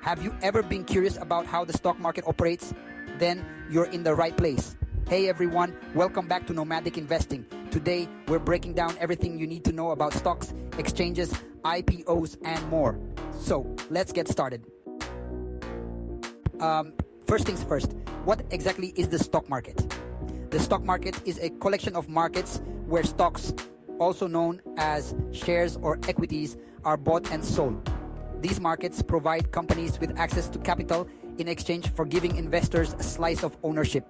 Have you ever been curious about how the stock market operates? Then you're in the right place. Hey everyone, welcome back to Nomadic Investing. Today, we're breaking down everything you need to know about stocks, exchanges, IPOs, and more. So, let's get started. First things first, what exactly is the stock market? The stock market is a collection of markets where stocks, also known as shares or equities, are bought and sold. These markets provide companies with access to capital in exchange for giving investors a slice of ownership.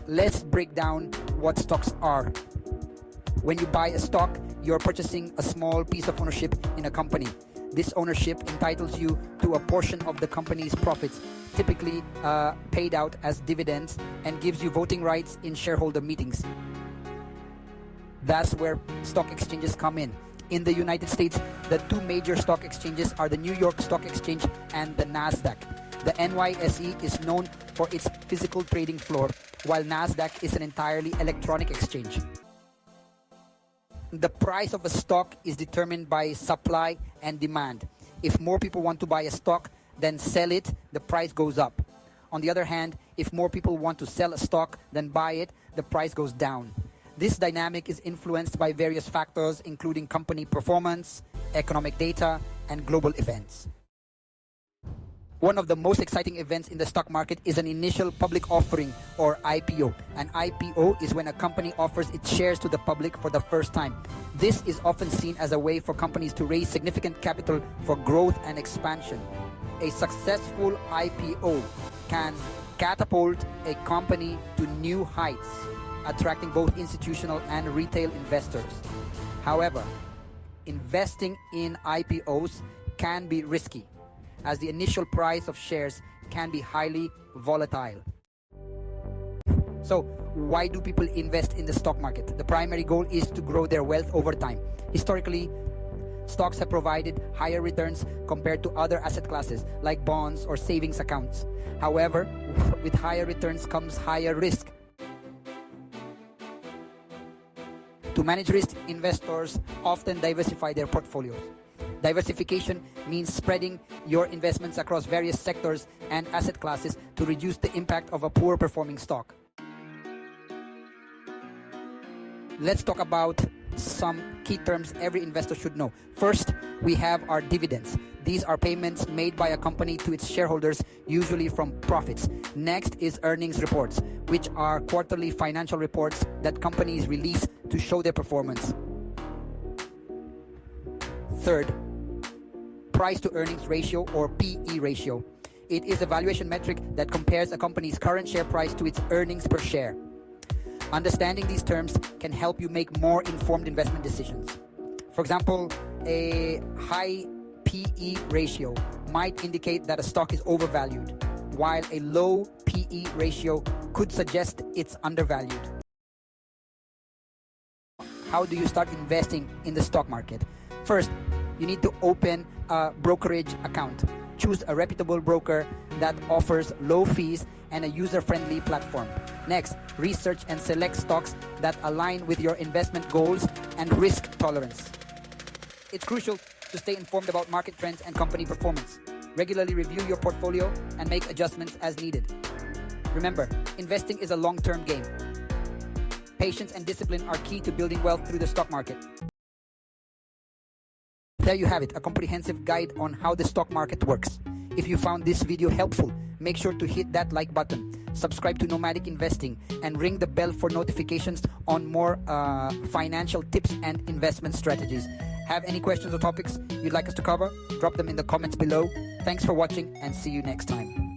Let's break down what stocks are. When you buy a stock, you're purchasing a small piece of ownership in a company. This ownership entitles you to a portion of the company's profits, typically paid out as dividends, and gives you voting rights in shareholder meetings. That's where stock exchanges come in. In the United States, the two major stock exchanges are the New York Stock Exchange and the NASDAQ. The NYSE is known for its physical trading floor, while NASDAQ is an entirely electronic exchange. The price of a stock is determined by supply and demand. If more people want to buy a stock than sell it, the price goes up. On the other hand, if more people want to sell a stock than buy it, the price goes down. This dynamic is influenced by various factors, including company performance, economic data, and global events. One of the most exciting events in the stock market is an initial public offering, or IPO. An IPO is when a company offers its shares to the public for the first time. This is often seen as a way for companies to raise significant capital for growth and expansion. A successful IPO can catapult a company to new heights, attracting both institutional and retail investors. However, investing in IPOs can be risky, as the initial price of shares can be highly volatile. So, why do people invest in the stock market? The primary goal is to grow their wealth over time. Historically, stocks have provided higher returns compared to other asset classes like bonds or savings accounts. However, with higher returns comes higher risk. To manage risk, investors often diversify their portfolios. Diversification means spreading your investments across various sectors and asset classes to reduce the impact of a poor performing stock. Let's talk about some key terms every investor should know. First, we have our dividends. These are payments made by a company to its shareholders, usually from profits. Next is earnings reports, which are quarterly financial reports that companies release to show their performance. Third, price to earnings ratio, or PE ratio. It is a valuation metric that compares a company's current share price to its earnings per share. Understanding these terms can help you make more informed investment decisions. For example, a high PE ratio might indicate that a stock is overvalued, while a low PE ratio could suggest it's undervalued. How do you start investing in the stock market? First, you need to open a brokerage account. Choose a reputable broker that offers low fees and a user-friendly platform. Next, research and select stocks that align with your investment goals and risk tolerance. It's crucial to stay informed about market trends and company performance. Regularly review your portfolio and make adjustments as needed. Remember, investing is a long-term game. Patience and discipline are key to building wealth through the stock market. There you have it, a comprehensive guide on how the stock market works. If you found this video helpful, make sure to hit that like button, subscribe to Nomadic Investing, and ring the bell for notifications on more financial tips and investment strategies. Have any questions or topics you'd like us to cover? Drop them in the comments below. Thanks for watching and see you next time.